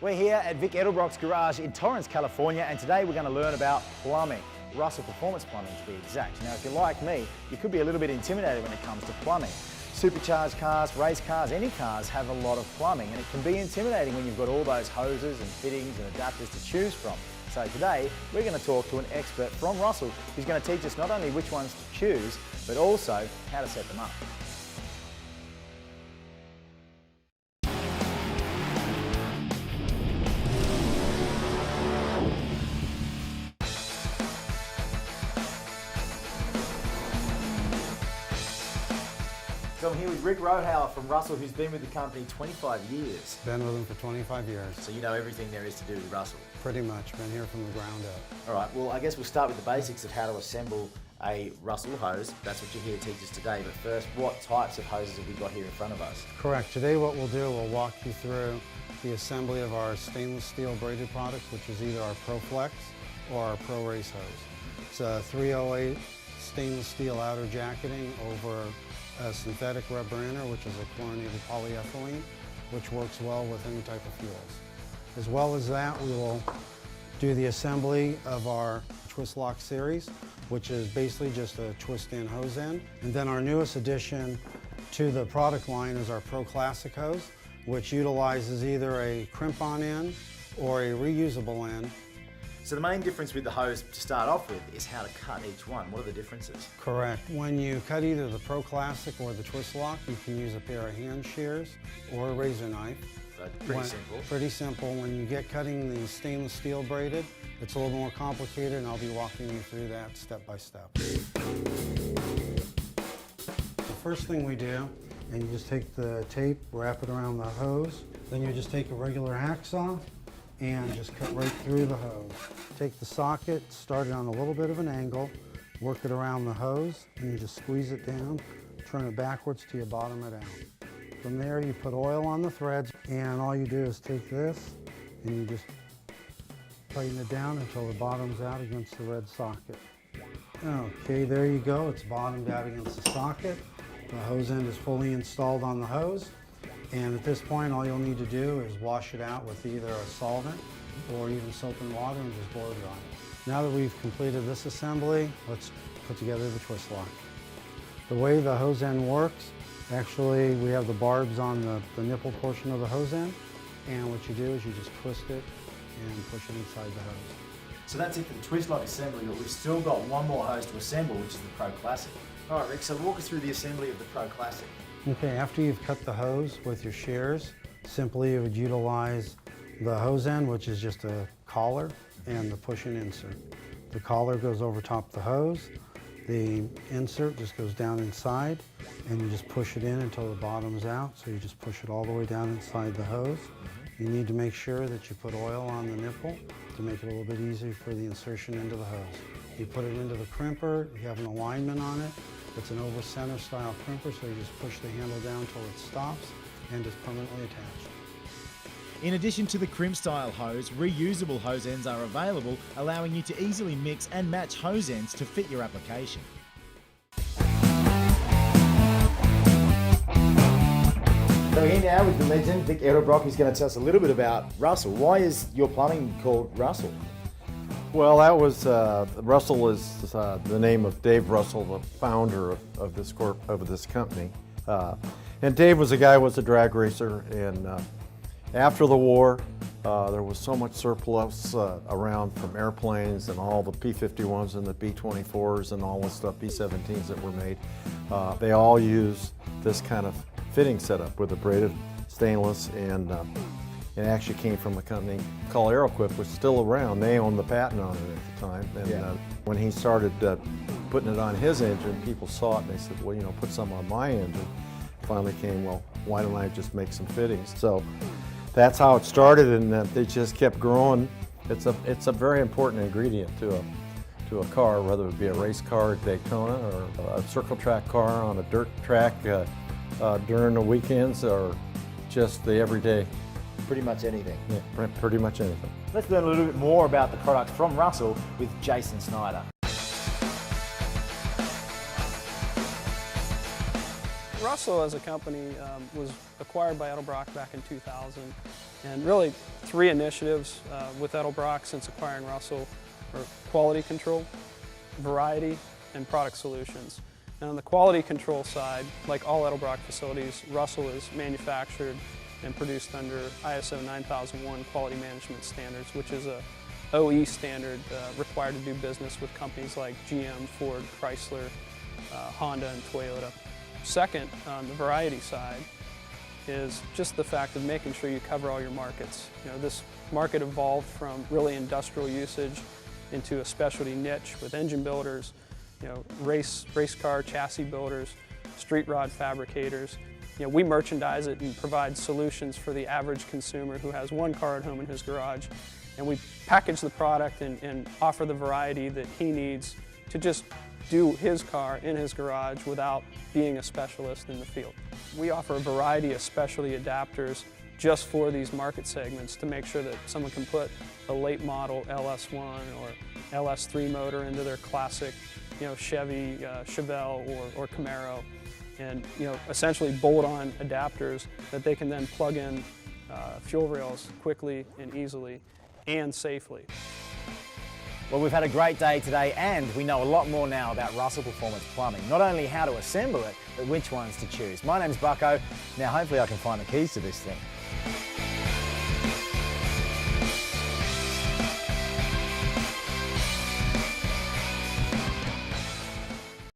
We're here at Vic Edelbrock's garage in Torrance, California, and today we're going to learn about plumbing. Russell Performance Plumbing to be exact. Now, if you're like me, you could be a little bit intimidated when it comes to plumbing. Supercharged cars, race cars, any cars have a lot of plumbing, and it can be intimidating when you've got all those hoses and fittings and adapters to choose from. So today, we're going to talk to an expert from Russell who's going to teach us not only which ones to choose, but also how to set them up. So I'm here with Rick Rohauer from Russell, who's been with the company 25 years. Been with them for 25 years. So you know everything there is to do with Russell? Pretty much, been here from the ground up. All right, well I guess we'll start with the basics of how to assemble a Russell hose. That's what you're here to teach us today, but first, what types of hoses have we got here in front of us? Correct, today what we'll do, we'll walk you through the assembly of our stainless steel braided product, which is either our Pro Flex or our Pro Race hose. It's a 308 stainless steel outer jacketing over a synthetic rubber inner, which is a chlorinated polyethylene, which works well with any type of fuels. As well as that, we will do the assembly of our twist lock series, which is basically just a twist in hose end. And then our newest addition to the product line is our Pro Classic hose, which utilizes either a crimp-on end or a reusable end. So the main difference with the hose to start off with is how to cut each one. What are the differences? Correct. When you cut either the Pro Classic or the twist lock, you can use a pair of hand shears or a razor knife. So pretty simple. Pretty simple. When you get cutting the stainless steel braided, it's a little more complicated, and I'll be walking you through that step by step. The first thing we do, and you just take the tape, wrap it around the hose, then you just take a regular hacksaw and just cut right through the hose. Take the socket, start it on a little bit of an angle, work it around the hose, and you just squeeze it down, turn it backwards till you bottom it out. From there you put oil on the threads, and all you do is take this and you just tighten it down until it bottoms out against the red socket. Okay, there you go, it's bottomed out against the socket. The hose end is fully installed on the hose. And at this point, all you'll need to do is wash it out with either a solvent or even soap and water and just blow dry it. Now that we've completed this assembly, let's put together the twist lock. The way the hose end works, actually we have the barbs on the nipple portion of the hose end, and what you do is you just twist it and push it inside the hose. So that's it for the twist lock assembly, but we've still got one more hose to assemble, which is the Pro Classic. All right, Rick, so walk us through the assembly of the Pro Classic. Okay, after you've cut the hose with your shears, simply you would utilize the hose end, which is just a collar, and the push-in insert. The collar goes over top the hose, the insert just goes down inside, and you just push it in until it bottoms out, so you just push it all the way down inside the hose. You need to make sure that you put oil on the nipple to make it a little bit easier for the insertion into the hose. You put it into the crimper, you have an alignment on it. It's an over-center style crimper, so you just push the handle down until it stops and it's permanently attached. In addition to the crimp style hose, reusable hose ends are available, allowing you to easily mix and match hose ends to fit your application. So here now with the legend, Vic Edelbrock, who's going to tell us a little bit about Russell. Why is your plumbing called Russell? Well, that was Russell is the name of Dave Russell, the founder of this company. And Dave was a guy who was a drag racer, and after the war, there was so much surplus around from airplanes and all the P-51s and the B-24s and all the stuff, B-17s that were made. They all used this kind of fitting setup with a braided stainless, and it actually came from a company called Aeroquip, which is still around. They owned the patent on it at the time. And when he started putting it on his engine, people saw it and they said, well, you know, put some on my engine. Finally came, well, why don't I just make some fittings? So that's how it started, and they just kept growing. It's a very important ingredient to a car, whether it be a race car at Daytona or a circle track car on a dirt track during the weekends, or just the everyday. Pretty much anything. Yeah, pretty much anything. Let's learn a little bit more about the product from Russell with Jason Snyder. Russell as a company was acquired by Edelbrock back in 2000, and really three initiatives with Edelbrock since acquiring Russell are quality control, variety, and product solutions. And on the quality control side, like all Edelbrock facilities, Russell is manufactured and produced under ISO 9001 quality management standards, which is a OE standard required to do business with companies like GM, Ford, Chrysler, Honda, and Toyota. Second, on the variety side, is just the fact of making sure you cover all your markets. You know, this market evolved from really industrial usage into a specialty niche with engine builders, you know, race car chassis builders, street rod fabricators. You know, we merchandise it and provide solutions for the average consumer who has one car at home in his garage. And we package the product and offer the variety that he needs to just do his car in his garage without being a specialist in the field. We offer a variety of specialty adapters just for these market segments to make sure that someone can put a late model LS1 or LS3 motor into their classic, you know, Chevy, Chevelle or Camaro, and, you know, essentially bolt-on adapters that they can then plug in fuel rails quickly and easily and safely. Well, we've had a great day today, and we know a lot more now about Russell Performance Plumbing. Not only how to assemble it, but which ones to choose. My name's Bucko. Now hopefully I can find the keys to this thing.